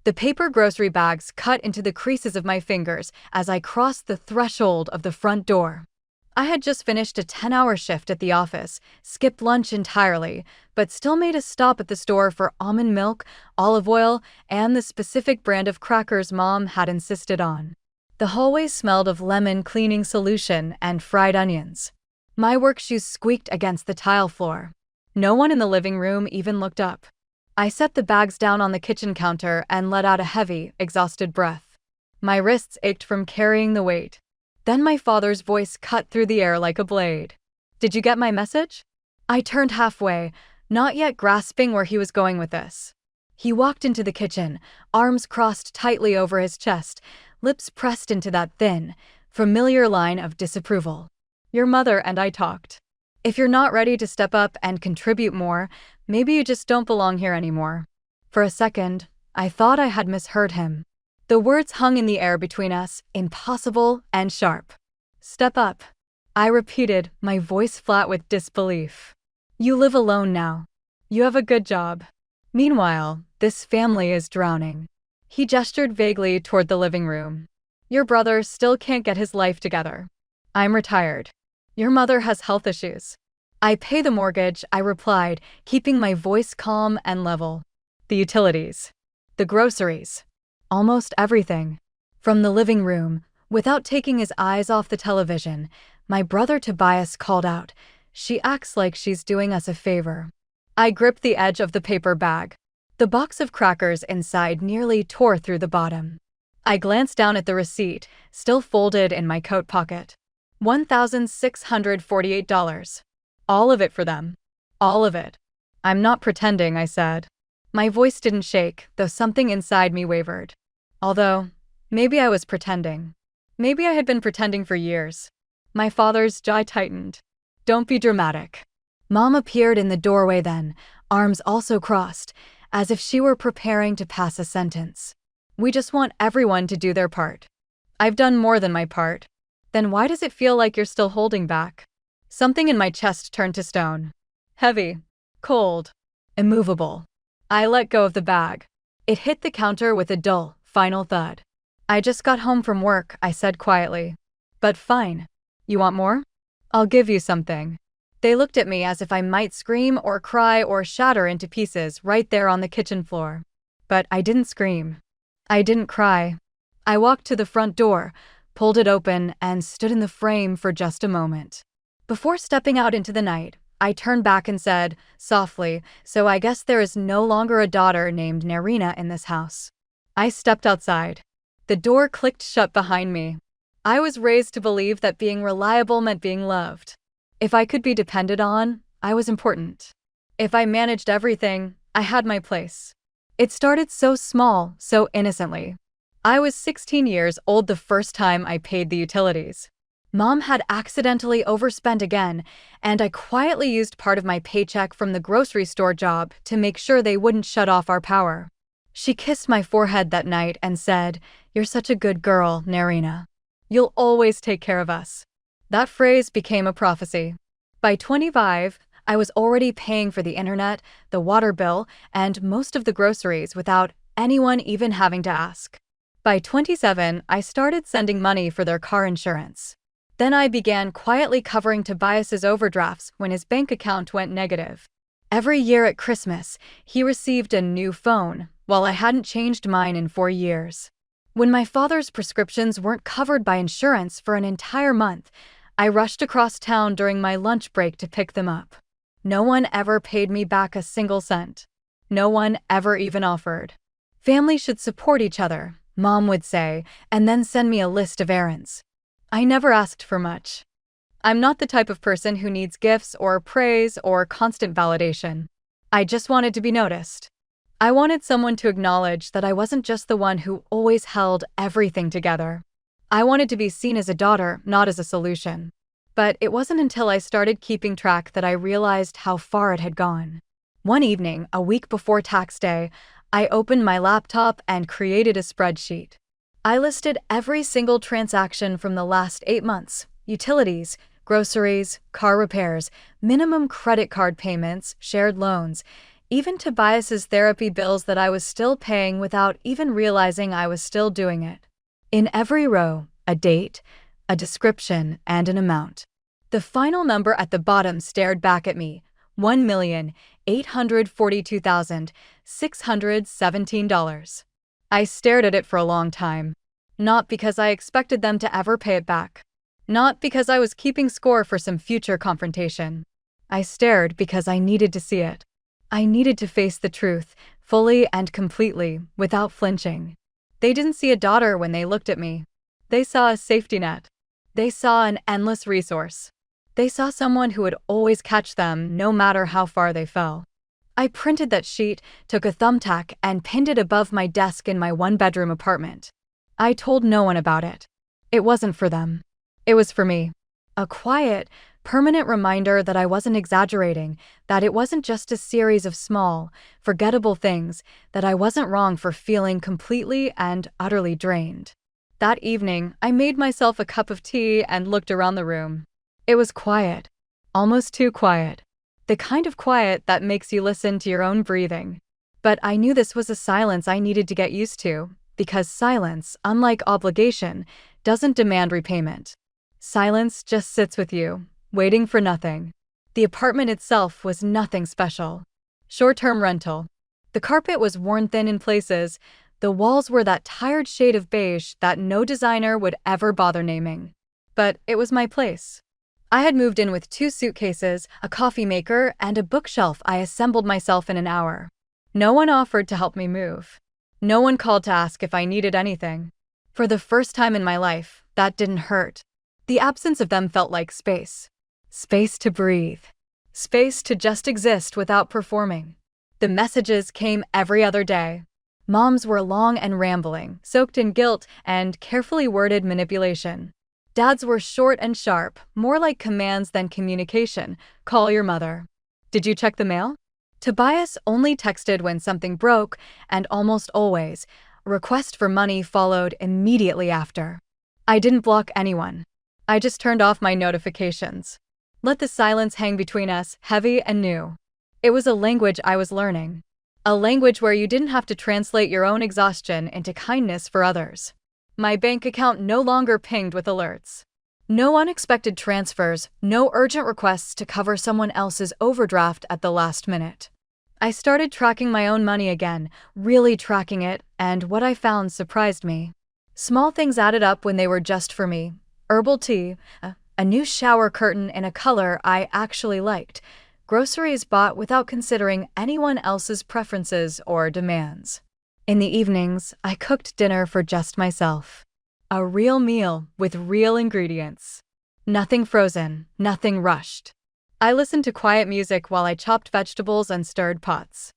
The paper grocery bags cut into the creases of my fingers as I crossed the threshold of the front door. I had just finished a 10-hour shift at the office, skipped lunch entirely, but still made a stop at the store for almond milk, olive oil, and the specific brand of crackers Mom had insisted on. The hallway smelled of lemon cleaning solution and fried onions. My work shoes squeaked against the tile floor. No one in the living room even looked up. I set the bags down on the kitchen counter and let out a heavy, exhausted breath. My wrists ached from carrying the weight. Then my father's voice cut through the air like a blade. "Did you get my message?" I turned halfway, not yet grasping where he was going with this. He walked into the kitchen, arms crossed tightly over his chest, lips pressed into that thin, familiar line of disapproval. "Your mother and I talked. If you're not ready to step up and contribute more, maybe you just don't belong here anymore." For a second, I thought I had misheard him. The words hung in the air between us, impossible and sharp. "Step up," I repeated, my voice flat with disbelief. "You live alone now. You have a good job. Meanwhile, this family is drowning." He gestured vaguely toward the living room. "Your brother still can't get his life together. I'm retired. Your mother has health issues. I pay the mortgage," I replied, keeping my voice calm and level. "The utilities. The groceries. Almost everything." From the living room, without taking his eyes off the television, my brother Tobias called out, "She acts like she's doing us a favor." I gripped the edge of the paper bag. The box of crackers inside nearly tore through the bottom. I glanced down at the receipt, still folded in my coat pocket. $1,648. All of it for them. All of it. "I'm not pretending," I said. My voice didn't shake, though something inside me wavered. Although, maybe I was pretending. Maybe I had been pretending for years. My father's jaw tightened. "Don't be dramatic." Mom appeared in the doorway then, arms also crossed, as if she were preparing to pass a sentence. "We just want everyone to do their part." "I've done more than my part." "Then why does it feel like you're still holding back?" Something in my chest turned to stone. Heavy. Cold. Immovable. I let go of the bag. It hit the counter with a dull, final thud. "I just got home from work," I said quietly. "But fine. You want more? I'll give you something." They looked at me as if I might scream or cry or shatter into pieces right there on the kitchen floor. But I didn't scream. I didn't cry. I walked to the front door, pulled it open, and stood in the frame for just a moment. Before stepping out into the night, I turned back and said, softly, "So I guess there is no longer a daughter named Nerina in this house." I stepped outside. The door clicked shut behind me. I was raised to believe that being reliable meant being loved. If I could be depended on, I was important. If I managed everything, I had my place. It started so small, so innocently. I was 16 years old the first time I paid the utilities. Mom had accidentally overspent again, and I quietly used part of my paycheck from the grocery store job to make sure they wouldn't shut off our power. She kissed my forehead that night and said, "You're such a good girl, Nerina. You'll always take care of us." That phrase became a prophecy. By 25, I was already paying for the internet, the water bill, and most of the groceries without anyone even having to ask. By 27, I started sending money for their car insurance. Then I began quietly covering Tobias's overdrafts when his bank account went negative. Every year at Christmas, he received a new phone, while I hadn't changed mine in 4 years. When my father's prescriptions weren't covered by insurance for an entire month, I rushed across town during my lunch break to pick them up. No one ever paid me back a single cent. No one ever even offered. "Family should support each other," Mom would say, and then send me a list of errands. I never asked for much. I'm not the type of person who needs gifts or praise or constant validation. I just wanted to be noticed. I wanted someone to acknowledge that I wasn't just the one who always held everything together. I wanted to be seen as a daughter, not as a solution. But it wasn't until I started keeping track that I realized how far it had gone. One evening, a week before tax day, I opened my laptop and created a spreadsheet. I listed every single transaction from the last 8 months: utilities, groceries, car repairs, minimum credit card payments, shared loans, even Tobias's therapy bills that I was still paying without even realizing I was still doing it. In every row, a date, a description, and an amount. The final number at the bottom stared back at me, $1,842,617. I stared at it for a long time. Not because I expected them to ever pay it back. Not because I was keeping score for some future confrontation. I stared because I needed to see it. I needed to face the truth, fully and completely, without flinching. They didn't see a daughter when they looked at me. They saw a safety net. They saw an endless resource. They saw someone who would always catch them, no matter how far they fell. I printed that sheet, took a thumbtack, and pinned it above my desk in my one-bedroom apartment. I told no one about it. It wasn't for them. It was for me. A quiet, permanent reminder that I wasn't exaggerating, that it wasn't just a series of small, forgettable things, that I wasn't wrong for feeling completely and utterly drained. That evening, I made myself a cup of tea and looked around the room. It was quiet. Almost too quiet. The kind of quiet that makes you listen to your own breathing. But I knew this was a silence I needed to get used to, because silence, unlike obligation, doesn't demand repayment. Silence just sits with you, waiting for nothing. The apartment itself was nothing special. Short-term rental. The carpet was worn thin in places. The walls were that tired shade of beige that no designer would ever bother naming. But it was my place. I had moved in with 2 suitcases, a coffee maker, and a bookshelf I assembled myself in an hour. No one offered to help me move. No one called to ask if I needed anything. For the first time in my life, that didn't hurt. The absence of them felt like space. Space to breathe. Space to just exist without performing. The messages came every other day. Mom's were long and rambling, soaked in guilt and carefully worded manipulation. Dad's were short and sharp, more like commands than communication. Call your mother. Did you check the mail? Tobias only texted when something broke, and almost always, a request for money followed immediately after. I didn't block anyone. I just turned off my notifications. Let the silence hang between us, heavy and new. It was a language I was learning. A language where you didn't have to translate your own exhaustion into kindness for others. My bank account no longer pinged with alerts. No unexpected transfers, no urgent requests to cover someone else's overdraft at the last minute. I started tracking my own money again, really tracking it, and what I found surprised me. Small things added up when they were just for me. Herbal tea, a new shower curtain in a color I actually liked, groceries bought without considering anyone else's preferences or demands. In the evenings, I cooked dinner for just myself. A real meal with real ingredients. Nothing frozen, nothing rushed. I listened to quiet music while I chopped vegetables and stirred pots.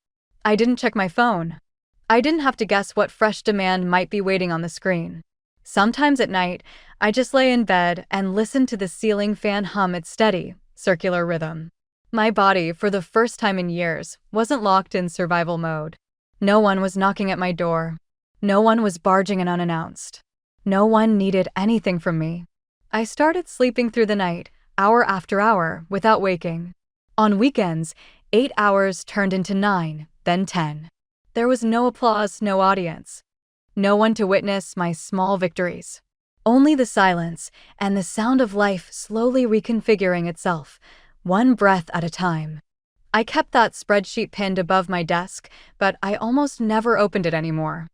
I didn't check my phone. I didn't have to guess what fresh demand might be waiting on the screen. Sometimes at night, I just lay in bed and listened to the ceiling fan hum its steady, circular rhythm. My body, for the first time in years, wasn't locked in survival mode. No one was knocking at my door. No one was barging in unannounced. No one needed anything from me. I started sleeping through the night, hour after hour, without waking. On weekends, 8 hours turned into 9, then 10. There was no applause, no audience. No one to witness my small victories. Only the silence and the sound of life slowly reconfiguring itself, one breath at a time. I kept that spreadsheet pinned above my desk, but I almost never opened it anymore.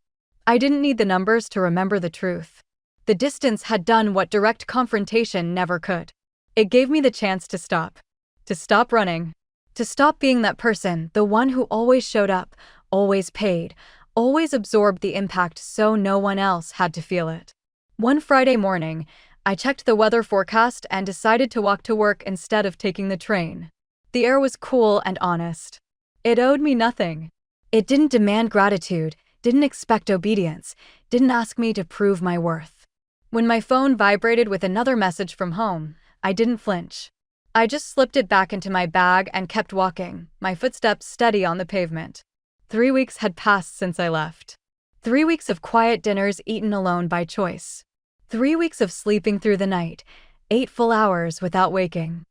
I didn't need the numbers to remember the truth. The distance had done what direct confrontation never could. It gave me the chance to stop. To stop running. To stop being that person, the one who always showed up, always paid, always absorbed the impact so no one else had to feel it. One Friday morning, I checked the weather forecast and decided to walk to work instead of taking the train. The air was cool and honest. It owed me nothing. It didn't demand gratitude, didn't expect obedience, didn't ask me to prove my worth. When my phone vibrated with another message from home, I didn't flinch. I just slipped it back into my bag and kept walking, my footsteps steady on the pavement. 3 weeks had passed since I left. 3 weeks of quiet dinners eaten alone by choice. 3 weeks of sleeping through the night, 8 full hours without waking.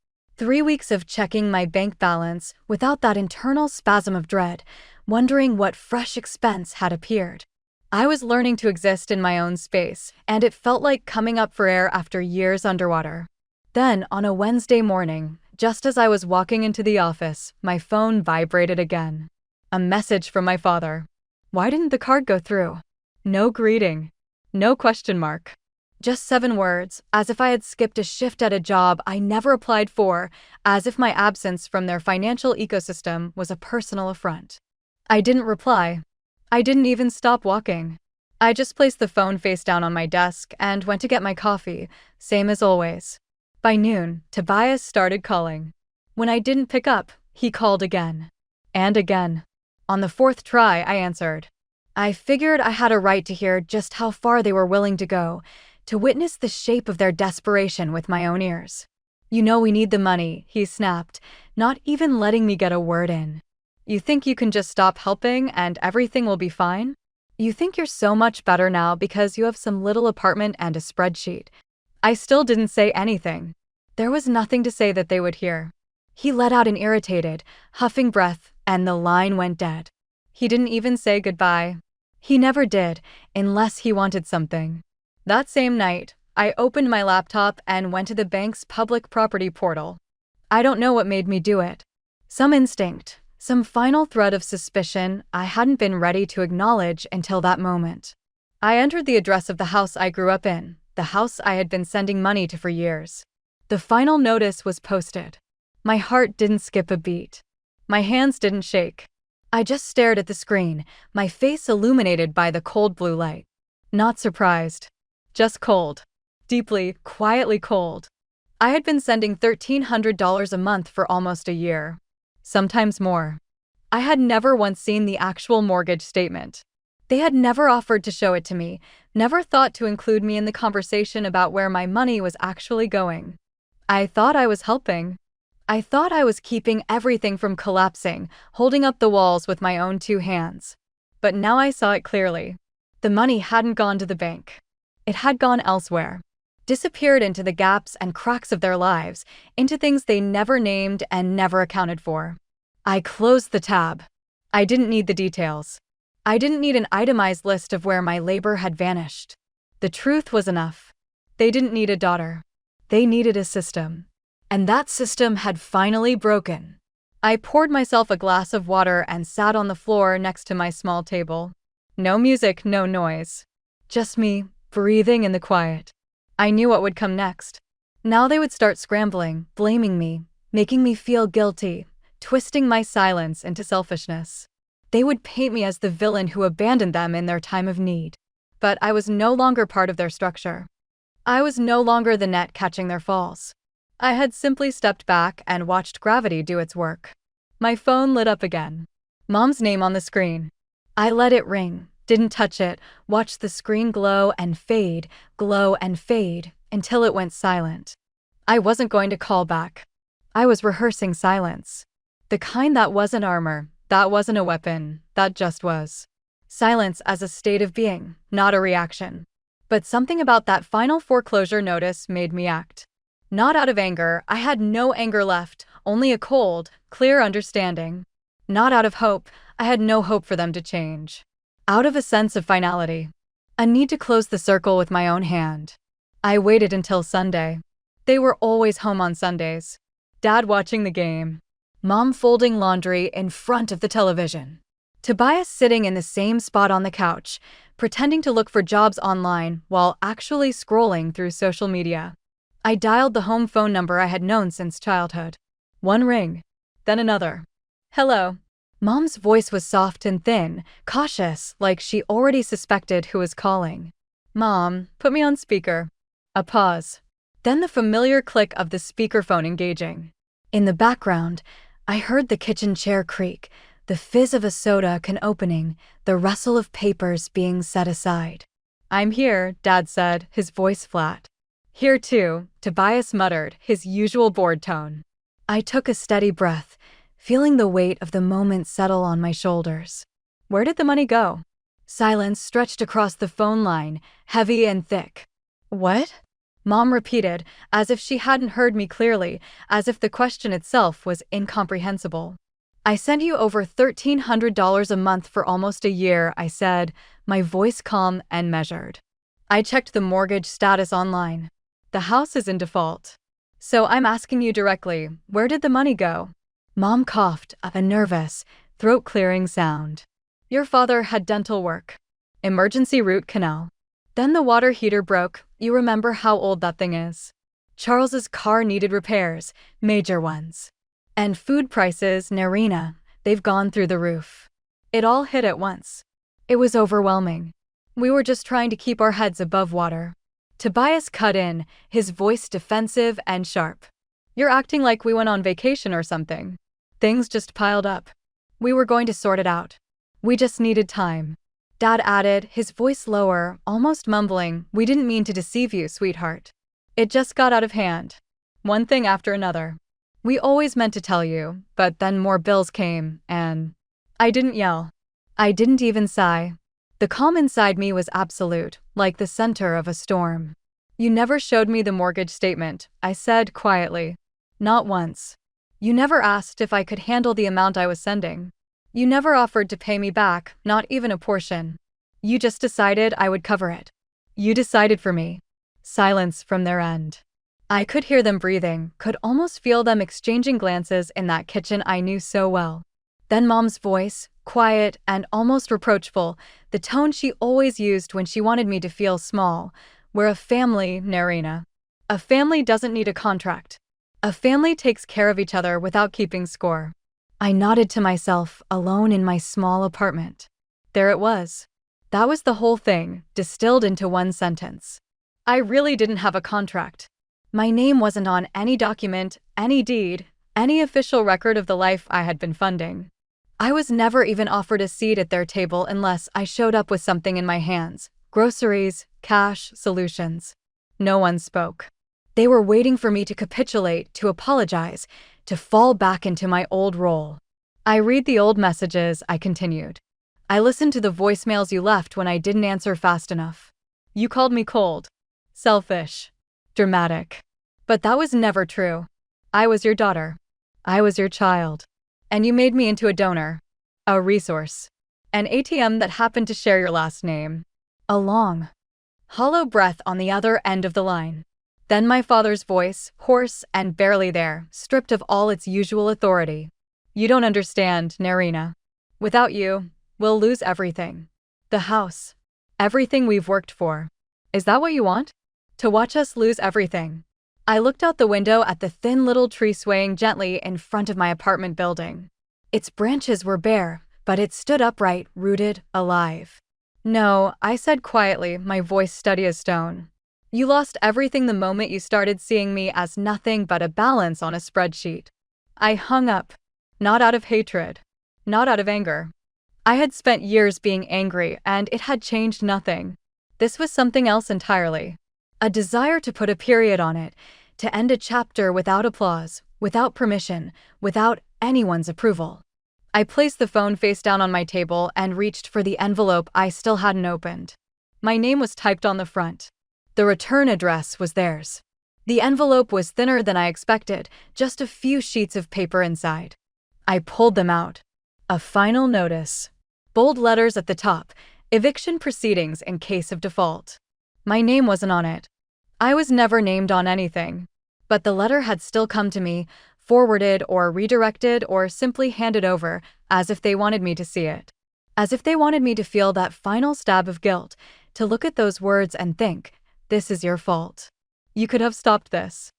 3 weeks of checking my bank balance without that internal spasm of dread, wondering what fresh expense had appeared. I was learning to exist in my own space, and it felt like coming up for air after years underwater. Then, on a Wednesday morning, just as I was walking into the office, my phone vibrated again. A message from my father. Why didn't the card go through? No greeting. No question mark. Just 7 words, as if I had skipped a shift at a job I never applied for, as if my absence from their financial ecosystem was a personal affront. I didn't reply. I didn't even stop walking. I just placed the phone face down on my desk and went to get my coffee, same as always. By noon, Tobias started calling. When I didn't pick up, he called again. And again. On the 4th try, I answered. I figured I had a right to hear just how far they were willing to go, to witness the shape of their desperation with my own ears. You know we need the money, he snapped, not even letting me get a word in. You think you can just stop helping and everything will be fine? You think you're so much better now because you have some little apartment and a spreadsheet. I still didn't say anything. There was nothing to say that they would hear. He let out an irritated, huffing breath, and the line went dead. He didn't even say goodbye. He never did, unless he wanted something. That same night, I opened my laptop and went to the bank's public property portal. I don't know what made me do it. Some instinct, some final thread of suspicion I hadn't been ready to acknowledge until that moment. I entered the address of the house I grew up in, the house I had been sending money to for years. The final notice was posted. My heart didn't skip a beat. My hands didn't shake. I just stared at the screen, my face illuminated by the cold blue light. Not surprised. Just cold. Deeply, quietly cold. I had been sending $1,300 a month for almost a year. Sometimes more. I had never once seen the actual mortgage statement. They had never offered to show it to me, never thought to include me in the conversation about where my money was actually going. I thought I was helping. I thought I was keeping everything from collapsing, holding up the walls with my own 2 hands. But now I saw it clearly. The money hadn't gone to the bank. It had gone elsewhere. Disappeared into the gaps and cracks of their lives, into things they never named and never accounted for. I closed the tab. I didn't need the details. I didn't need an itemized list of where my labor had vanished. The truth was enough. They didn't need a daughter. They needed a system. And that system had finally broken. I poured myself a glass of water and sat on the floor next to my small table. No music, no noise. Just me, breathing in the quiet. I knew what would come next. Now they would start scrambling, blaming me, making me feel guilty, twisting my silence into selfishness. They would paint me as the villain who abandoned them in their time of need. But I was no longer part of their structure. I was no longer the net catching their falls. I had simply stepped back and watched gravity do its work. My phone lit up again. Mom's name on the screen. I let it ring, didn't touch it, watched the screen glow and fade, until it went silent. I wasn't going to call back. I was rehearsing silence. The kind that wasn't armor, that wasn't a weapon, that just was. Silence as a state of being, not a reaction. But something about that final foreclosure notice made me act. Not out of anger, I had no anger left, only a cold, clear understanding. Not out of hope, I had no hope for them to change. Out of a sense of finality. A need to close the circle with my own hand. I waited until Sunday. They were always home on Sundays. Dad watching the game. Mom folding laundry in front of the television. Tobias sitting in the same spot on the couch, pretending to look for jobs online while actually scrolling through social media. I dialed the home phone number I had known since childhood. One ring, then another. Hello. Mom's voice was soft and thin, cautious, like she already suspected who was calling. Mom, put me on speaker. A pause. Then the familiar click of the speakerphone engaging. In the background, I heard the kitchen chair creak, the fizz of a soda can opening, the rustle of papers being set aside. I'm here, Dad said, his voice flat. Here too, Tobias muttered, his usual bored tone. I took a steady breath, feeling the weight of the moment settle on my shoulders. Where did the money go? Silence stretched across the phone line, heavy and thick. What? Mom repeated, as if she hadn't heard me clearly, as if the question itself was incomprehensible. I send you over $1,300 a month for almost a year, I said, my voice calm and measured. I checked the mortgage status online. The house is in default. So I'm asking you directly, where did the money go? Mom coughed, a nervous, throat-clearing sound. Your father had dental work. Emergency root canal. Then the water heater broke. You remember how old that thing is. Charles's car needed repairs, major ones. And food prices, Narina, they've gone through the roof. It all hit at once. It was overwhelming. We were just trying to keep our heads above water. Tobias cut in, his voice defensive and sharp. You're acting like we went on vacation or something. Things just piled up. We were going to sort it out. We just needed time. Dad added, his voice lower, almost mumbling, we didn't mean to deceive you, sweetheart. It just got out of hand. One thing after another. We always meant to tell you, but then more bills came, and… I didn't yell. I didn't even sigh. The calm inside me was absolute, like the center of a storm. You never showed me the mortgage statement, I said quietly. Not once. You never asked if I could handle the amount I was sending. You never offered to pay me back, not even a portion. You just decided I would cover it. You decided for me. Silence from their end. I could hear them breathing, could almost feel them exchanging glances in that kitchen I knew so well. Then Mom's voice, quiet and almost reproachful, the tone she always used when she wanted me to feel small. We're a family, Narina. A family doesn't need a contract. A family takes care of each other without keeping score. I nodded to myself, alone in my small apartment. There it was. That was the whole thing, distilled into one sentence. I really didn't have a contract. My name wasn't on any document, any deed, any official record of the life I had been funding. I was never even offered a seat at their table unless I showed up with something in my hands. Groceries, cash, solutions. No one spoke. They were waiting for me to capitulate, to apologize, to fall back into my old role. I read the old messages, I continued. I listened to the voicemails you left when I didn't answer fast enough. You called me cold, selfish, dramatic. But that was never true. I was your daughter. I was your child. And you made me into a donor. A resource. An ATM that happened to share your last name. A long, hollow breath on the other end of the line. Then my father's voice, hoarse and barely there, stripped of all its usual authority. You don't understand, Narina. Without you, we'll lose everything. The house. Everything we've worked for. Is that what you want? To watch us lose everything? I looked out the window at the thin little tree swaying gently in front of my apartment building. Its branches were bare, but it stood upright, rooted, alive. No, I said quietly, my voice steady as stone. You lost everything the moment you started seeing me as nothing but a balance on a spreadsheet. I hung up. Not out of hatred. Not out of anger. I had spent years being angry, and it had changed nothing. This was something else entirely. A desire to put a period on it, to end a chapter without applause, without permission, without anyone's approval. I placed the phone face down on my table and reached for the envelope I still hadn't opened. My name was typed on the front. The return address was theirs. The envelope was thinner than I expected, just a few sheets of paper inside. I pulled them out. A final notice. Bold letters at the top, eviction proceedings in case of default. My name wasn't on it. I was never named on anything. But the letter had still come to me, forwarded or redirected or simply handed over, as if they wanted me to see it. As if they wanted me to feel that final stab of guilt, to look at those words and think, this is your fault. You could have stopped this.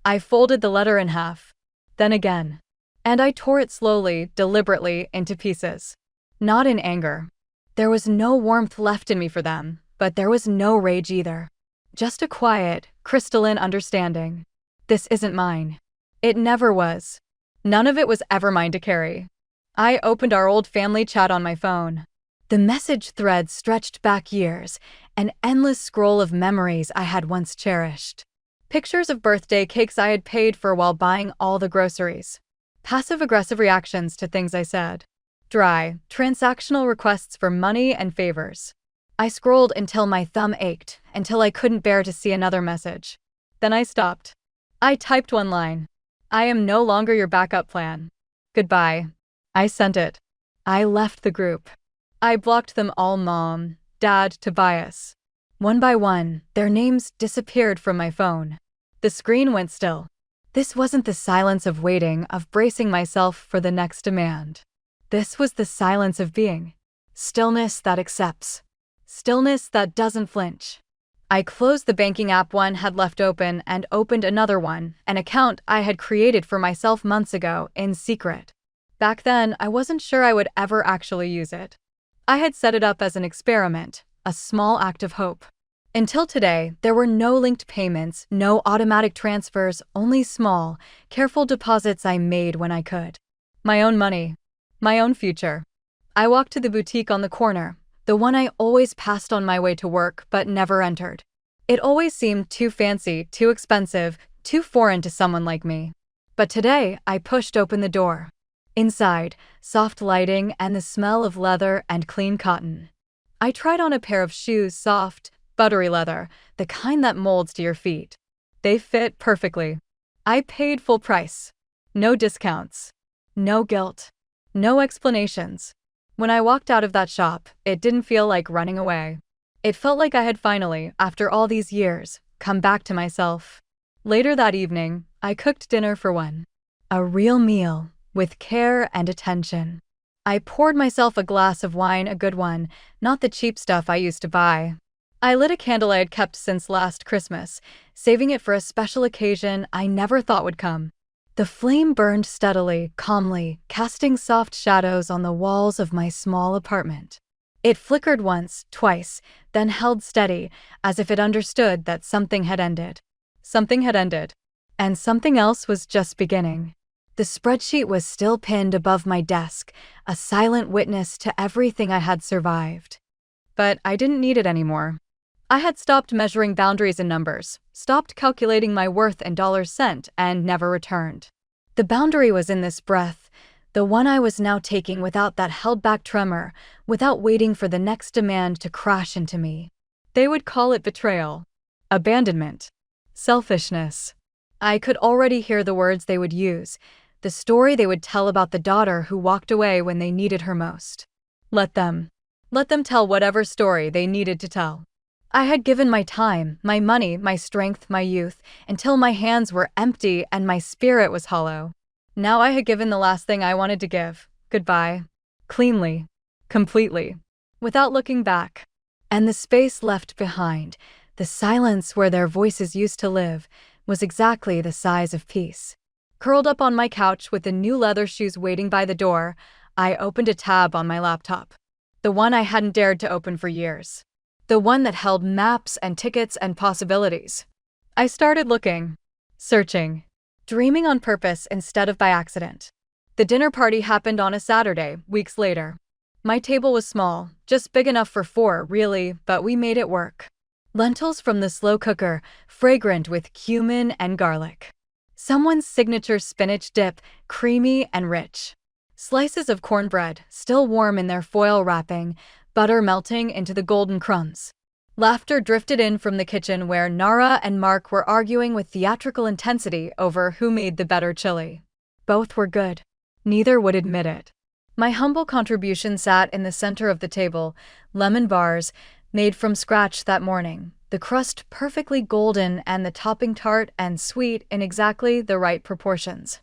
I folded the letter in half. Then again. And I tore it slowly, deliberately, into pieces. Not in anger. There was no warmth left in me for them, but there was no rage either. Just a quiet, crystalline understanding. This isn't mine. It never was. None of it was ever mine to carry. I opened our old family chat on my phone. The message thread stretched back years, an endless scroll of memories I had once cherished. Pictures of birthday cakes I had paid for while buying all the groceries. Passive-aggressive reactions to things I said. Dry, transactional requests for money and favors. I scrolled until my thumb ached, until I couldn't bear to see another message. Then I stopped. I typed one line. I am no longer your backup plan. Goodbye. I sent it. I left the group. I blocked them all: Mom, Dad, Tobias. One by one, their names disappeared from my phone. The screen went still. This wasn't the silence of waiting, of bracing myself for the next demand. This was the silence of being. Stillness that accepts. Stillness that doesn't flinch. I closed the banking app one had left open and opened another one, an account I had created for myself months ago in secret. Back then, I wasn't sure I would ever actually use it. I had set it up as an experiment, a small act of hope. Until today, there were no linked payments, no automatic transfers, only small, careful deposits I made when I could. My own money. My own future. I walked to the boutique on the corner, the one I always passed on my way to work but never entered. It always seemed too fancy, too expensive, too foreign to someone like me. But today, I pushed open the door. Inside, soft lighting and the smell of leather and clean cotton. I tried on a pair of shoes, soft, buttery leather, the kind that molds to your feet. They fit perfectly. I paid full price. No discounts. No guilt. No explanations. When I walked out of that shop, it didn't feel like running away. It felt like I had finally, after all these years, come back to myself. Later that evening, I cooked dinner for one. A real meal, with care and attention. I poured myself a glass of wine, a good one, not the cheap stuff I used to buy. I lit a candle I had kept since last Christmas, saving it for a special occasion I never thought would come. The flame burned steadily, calmly, casting soft shadows on the walls of my small apartment. It flickered once, twice, then held steady, as if it understood that something had ended. Something had ended. And something else was just beginning. The spreadsheet was still pinned above my desk, a silent witness to everything I had survived. But I didn't need it anymore. I had stopped measuring boundaries in numbers, stopped calculating my worth in dollars sent, and never returned. The boundary was in this breath, the one I was now taking without that held-back tremor, without waiting for the next demand to crash into me. They would call it betrayal, abandonment, selfishness. I could already hear the words they would use, the story they would tell about the daughter who walked away when they needed her most. Let them tell whatever story they needed to tell. I had given my time, my money, my strength, my youth, until my hands were empty and my spirit was hollow. Now I had given the last thing I wanted to give, goodbye. Cleanly. Completely. Without looking back. And the space left behind, the silence where their voices used to live, was exactly the size of peace. Curled up on my couch with the new leather shoes waiting by the door, I opened a tab on my laptop. The one I hadn't dared to open for years. The one that held maps and tickets and possibilities. I started looking, searching, dreaming on purpose instead of by accident. The dinner party happened on a Saturday, weeks later. My table was small, just big enough for 4, really, but we made it work. Lentils from the slow cooker, fragrant with cumin and garlic. Someone's signature spinach dip, creamy and rich. Slices of cornbread, still warm in their foil wrapping, butter melting into the golden crumbs. Laughter drifted in from the kitchen where Nara and Mark were arguing with theatrical intensity over who made the better chili. Both were good. Neither would admit it. My humble contribution sat in the center of the table, lemon bars, made from scratch that morning, the crust perfectly golden and the topping tart and sweet in exactly the right proportions.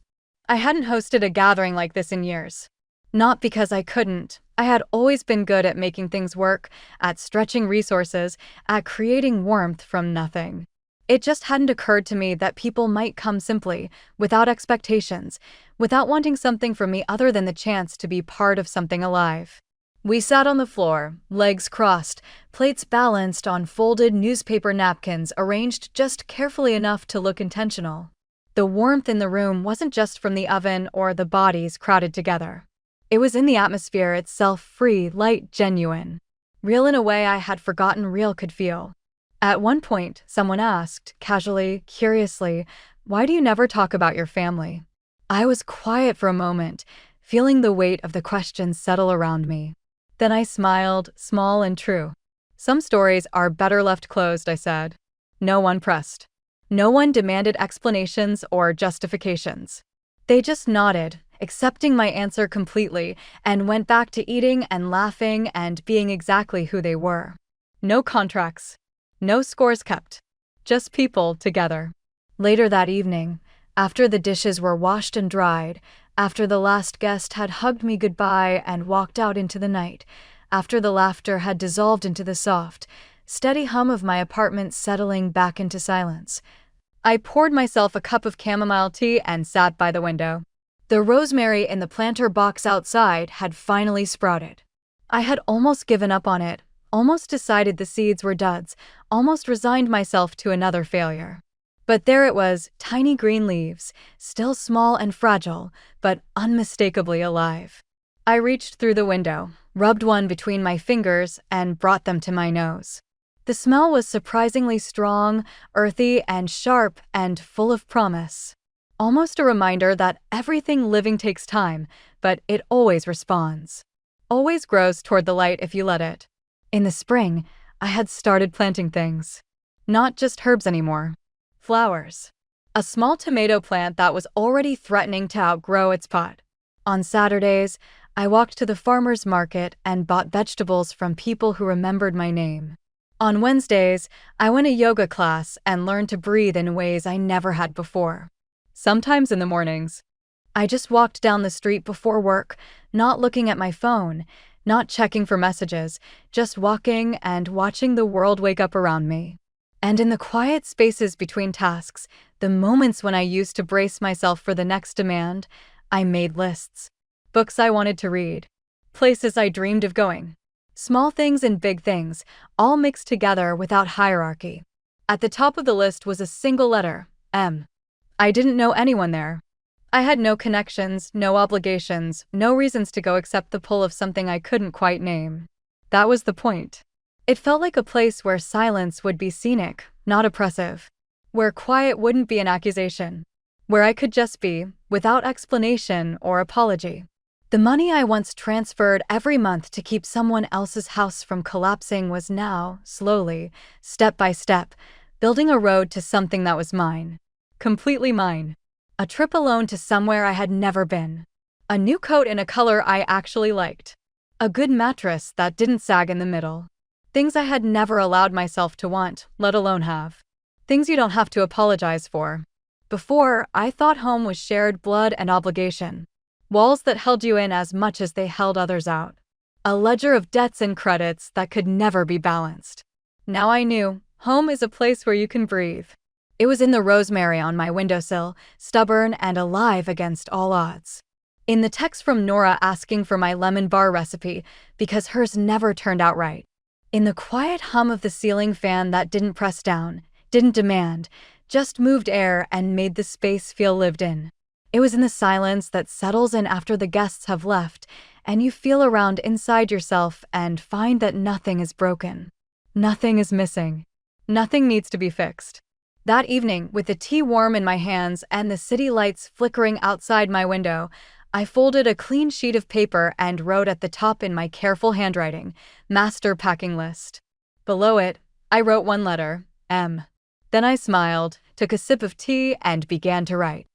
I hadn't hosted a gathering like this in years. Not because I couldn't. I had always been good at making things work, at stretching resources, at creating warmth from nothing. It just hadn't occurred to me that people might come simply, without expectations, without wanting something from me other than the chance to be part of something alive. We sat on the floor, legs crossed, plates balanced on folded newspaper napkins arranged just carefully enough to look intentional. The warmth in the room wasn't just from the oven or the bodies crowded together. It was in the atmosphere itself, free, light, genuine. Real in a way I had forgotten real could feel. At one point, someone asked, casually, curiously, "Why do you never talk about your family?" I was quiet for a moment, feeling the weight of the question settle around me. Then I smiled, small and true. "Some stories are better left closed," I said. No one pressed. No one demanded explanations or justifications. They just nodded, accepting my answer completely, and went back to eating and laughing and being exactly who they were. No contracts. No scores kept. Just people together. Later that evening, after the dishes were washed and dried, after the last guest had hugged me goodbye and walked out into the night, after the laughter had dissolved into the soft, steady hum of my apartment settling back into silence, I poured myself a cup of chamomile tea and sat by the window. The rosemary in the planter box outside had finally sprouted. I had almost given up on it, almost decided the seeds were duds, almost resigned myself to another failure. But there it was, tiny green leaves, still small and fragile, but unmistakably alive. I reached through the window, rubbed one between my fingers, and brought them to my nose. The smell was surprisingly strong, earthy, and sharp, and full of promise. Almost a reminder that everything living takes time, but it always responds. Always grows toward the light if you let it. In the spring, I had started planting things. Not just herbs anymore. Flowers. A small tomato plant that was already threatening to outgrow its pot. On Saturdays, I walked to the farmer's market and bought vegetables from people who remembered my name. On Wednesdays, I went to yoga class and learned to breathe in ways I never had before. Sometimes in the mornings, I just walked down the street before work, not looking at my phone, not checking for messages, just walking and watching the world wake up around me. And in the quiet spaces between tasks, the moments when I used to brace myself for the next demand, I made lists. Books I wanted to read. Places I dreamed of going. Small things and big things, all mixed together without hierarchy. At the top of the list was a single letter, M. I didn't know anyone there. I had no connections, no obligations, no reasons to go except the pull of something I couldn't quite name. That was the point. It felt like a place where silence would be scenic, not oppressive. Where quiet wouldn't be an accusation. Where I could just be, without explanation or apology. The money I once transferred every month to keep someone else's house from collapsing was now, slowly, step by step, building a road to something that was mine. Completely mine. A trip alone to somewhere I had never been. A new coat in a color I actually liked. A good mattress that didn't sag in the middle. Things I had never allowed myself to want, let alone have. Things you don't have to apologize for. Before, I thought home was shared blood and obligation. Walls that held you in as much as they held others out. A ledger of debts and credits that could never be balanced. Now I knew, home is a place where you can breathe. It was in the rosemary on my windowsill, stubborn and alive against all odds. In the text from Nora asking for my lemon bar recipe, because hers never turned out right. In the quiet hum of the ceiling fan that didn't press down, didn't demand, just moved air and made the space feel lived in. It was in the silence that settles in after the guests have left, and you feel around inside yourself and find that nothing is broken. Nothing is missing. Nothing needs to be fixed. That evening, with the tea warm in my hands and the city lights flickering outside my window, I folded a clean sheet of paper and wrote at the top in my careful handwriting, Master Packing List. Below it, I wrote one letter, M. Then I smiled, took a sip of tea, and began to write.